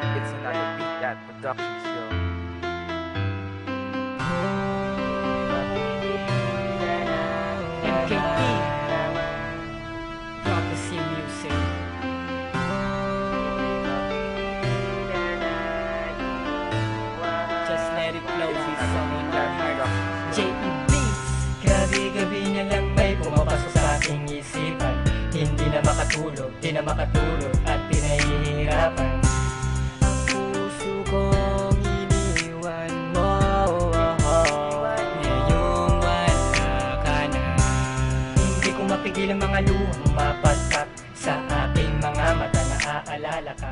It's another beat that production skill. MKT Prophecy Music. Just let it flow, It's this another song beat in that our heart. production skill. J.E. Gabi-gabi na lang may pumapasok sa aking isipan. Hindi na makatulog, di na makatulog at pinahihirapan. Ang puso kong iniwan mo, ngayong wala ka na. Hindi ko mapigil ang mga luhang mapatak sa aking mga mata. Naaalala ka,